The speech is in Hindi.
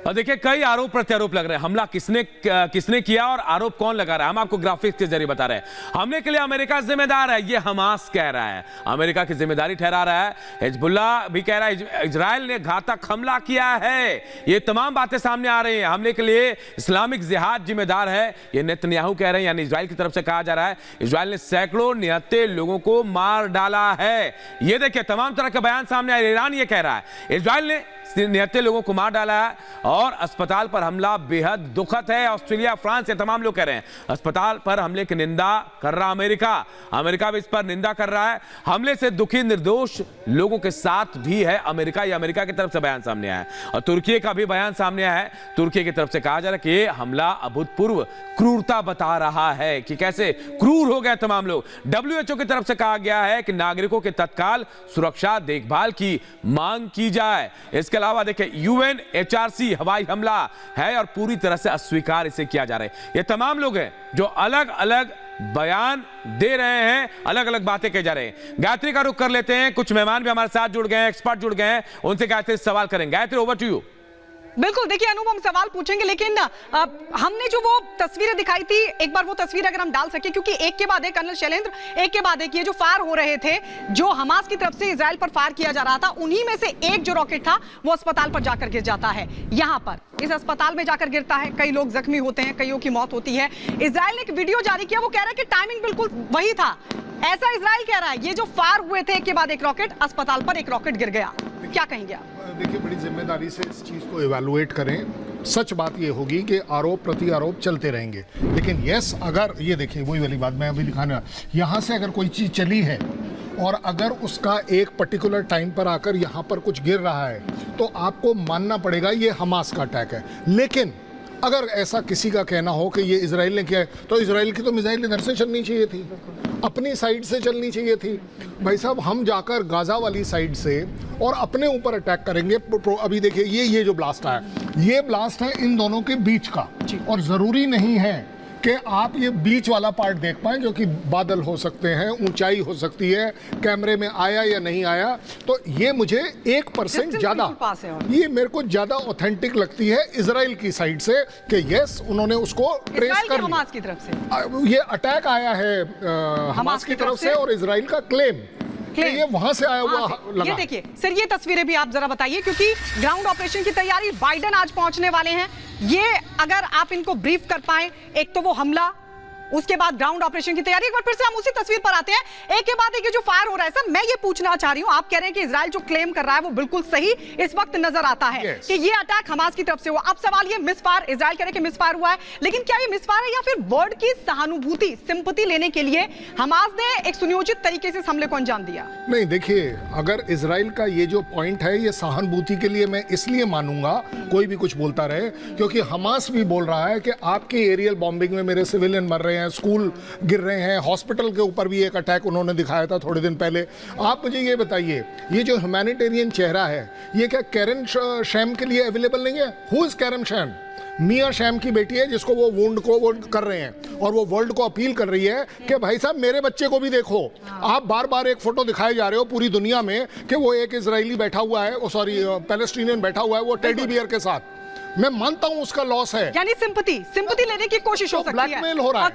और देखिए कई आरोप प्रत्यारोप लग रहे हैं। हमला किसने किया और आरोप कौन लगा रहा है, हम आपको ग्राफिक्स के जरिए बता रहे हैं। हमले के लिए अमेरिका जिम्मेदार है, ये हमास कह रहा है, अमेरिका की जिम्मेदारी ठहरा रहा है। हिजबुल्लाह भी कह रहा है इजराइल ने घातक हमला किया है। ये तमाम बातें सामने आ रही हैं। हमले के लिए इस्लामिक जिहाद जिम्मेदार है, ये नेतन्याहू कह रहे हैं, यानी इजराइल की तरफ से कहा जा रहा है। इजराइल ने सैकड़ों निहत्थे लोगों को मार डाला है। ये देखिए तमाम तरह के बयान सामने आए। ईरान ये कह रहा है इजराइल ने निहत्थे लोगों को मार डाला है और अस्पताल पर हमला बेहद दुखद है। ऑस्ट्रेलिया, फ्रांस, ये तमाम लोग कह रहे हैं अस्पताल पर हमले की निंदा कर रहा अमेरिका भी इस पर निंदा कर रहा है। हमले से दुखी निर्दोष लोगों के साथ भी है अमेरिका, ये अमेरिका की तरफ से बयान सामने आया है। और तुर्की का भी बयान सामने आया है। तुर्की की तरफ से कहा जा रहा है कि हमला अभूतपूर्व क्रूरता बता रहा है कि कैसे क्रूर हो गए तमाम लोग। WHO की तरफ से कहा गया है कि नागरिकों के तत्काल सुरक्षा देखभाल की मांग की जाए। इसके अलावा देखिए UNHRC हवाई हमला है और पूरी तरह से अस्वीकार इसे किया जा रहा है। ये तमाम लोग हैं जो अलग अलग बयान दे रहे हैं, अलग अलग बातें कही जा रहे हैं। गायत्री का रुख कर लेते हैं, कुछ मेहमान भी हमारे साथ जुड़ गए हैं, एक्सपर्ट जुड़ गए हैं, उनसे गायत्री सवाल करेंगे। Gayatri, over to you. बिल्कुल, देखिए अनूप, हम सवाल पूछेंगे, लेकिन हमने जो वो तस्वीरें दिखाई थी, एक बार वो तस्वीर अगर हम डाल सके, क्योंकि एक के बाद एक कर्नल शैलेंद्र, एक के बाद एक ये जो फायर हो रहे थे, जो हमास की तरफ से इजराइल पर फायर किया जा रहा था, उन्हीं में से एक जो रॉकेट था वो अस्पताल पर जाकर गिर जाता है। यहाँ पर इस अस्पताल में जाकर गिरता है, कई लोग जख्मी होते हैं, कईयों की मौत होती है। इजराइल ने एक वीडियो जारी किया, वो कह रहा है कि टाइमिंग बिल्कुल वही था, ऐसा इजराइल कह रहा है। ये जो फायर हुए थे, एक के बाद एक रॉकेट, अस्पताल पर एक रॉकेट गिर गया, क्या कहेंगे आप? देखिए, बड़ी जिम्मेदारी से इस चीज़ को इवैल्यूएट करें। सच बात ये होगी कि आरोप प्रति आरोप चलते रहेंगे, लेकिन यस, अगर ये देखिए वही वाली बात मैं अभी दिखाना, यहाँ से अगर कोई चीज़ चली है और अगर उसका एक पर्टिकुलर टाइम पर आकर यहाँ पर कुछ गिर रहा है तो आपको मानना पड़ेगा ये हमास का अटैक है। लेकिन अगर ऐसा किसी का कहना हो कि ये इजराइल ने किया है, तो इजराइल की तो मिसाइल इधर से चलनी चाहिए थी, अपनी साइड से चलनी चाहिए थी। भाई साहब, हम जाकर गाजा वाली साइड से और अपने ऊपर अटैक करेंगे। अभी देखिए ये जो ब्लास्ट आया, ये ब्लास्ट है इन दोनों के बीच का, और ज़रूरी नहीं है कि आप ये बीच वाला पार्ट देख पाएं, जो कि बादल हो सकते हैं, ऊंचाई हो सकती है, कैमरे में आया या नहीं आया। तो ये मुझे 1% ज़्यादा, ये मेरे को ज़्यादा ऑथेंटिक लगती है इजराइल की साइड से कि यस, उन्होंने उसको ट्रेस कर लिया। हमास की तरफ से ये अटैक आया है हमास की तरफ से, और इजराइल का क्लेम ये वहां से आया हुआ लगा। ये देखिए सर, ये तस्वीरें भी आप जरा बताइए, क्योंकि ग्राउंड ऑपरेशन की तैयारी, बाइडेन आज पहुंचने वाले हैं। ये अगर आप इनको ब्रीफ कर पाए, एक तो वो हमला, उसके बाद ग्राउंड ऑपरेशन की तैयारी। एक बार फिर से हम उसी तस्वीर पर आते हैं, एक के बाद एक ये जो फायर हो रहा है। सर, मैं ये पूछना चाह रही हूं, आप कह रहे हैं कि इजराइल जो क्लेम कर रहा है वो बिल्कुल सही इस वक्त नजर आता है कि ये अटैक हमास की तरफ से हुआ। अब सवाल ये, मिस फायर, इजराइल कह रहे हैं कि मिस फायर हुआ है, लेकिन क्या ये मिस फायर है या फिर वर्ल्ड की सहानुभूति, सिंपैथी लेने के लिए हमास ने एक सुनियोजित तरीके से इस हमले को अंजाम दिया? नहीं, देखिए, अगर इजराइल का ये जो पॉइंट है, ये सहानुभूति के लिए मैं इसलिए मानूंगा, कोई भी कुछ बोलता रहे, क्योंकि हमास भी बोल रहा है कि आपके एरियल बॉम्बिंग में मेरे सिविलियन मर रहे हैं, स्कूल गिर रहे हैं, हॉस्पिटल के ऊपर भी एक अटैक उन्होंने दिखाया था थोड़े दिन पहले। आप मुझे ये बताइए, ये जो ह्यूमैनिटेरियन चेहरा है, ये क्या कैरन शैम के लिए अवेलेबल नहीं है? Who is Karen Sham? Mia Sham की बेटी है, जिसको वो वुंड को वो कर रहे हैं, और वो वर्ल्ड को अपील कर रही है कि भाई साहब, मेरे बच्चे को भी देखो। आप बार बार एक फोटो दिखाए जा रहे हो पूरी दुनिया में कि वो एक इजरायली बैठा हुआ है, सॉरी पैलेस्टीनियन बैठा हुआ है, वो टेडी बियर के साथ। मैं मानता हूं उसका लॉस है, यानी सिंपैथी लेने की कोशिश हो सकती है, ब्लैकमेल हो रहा है।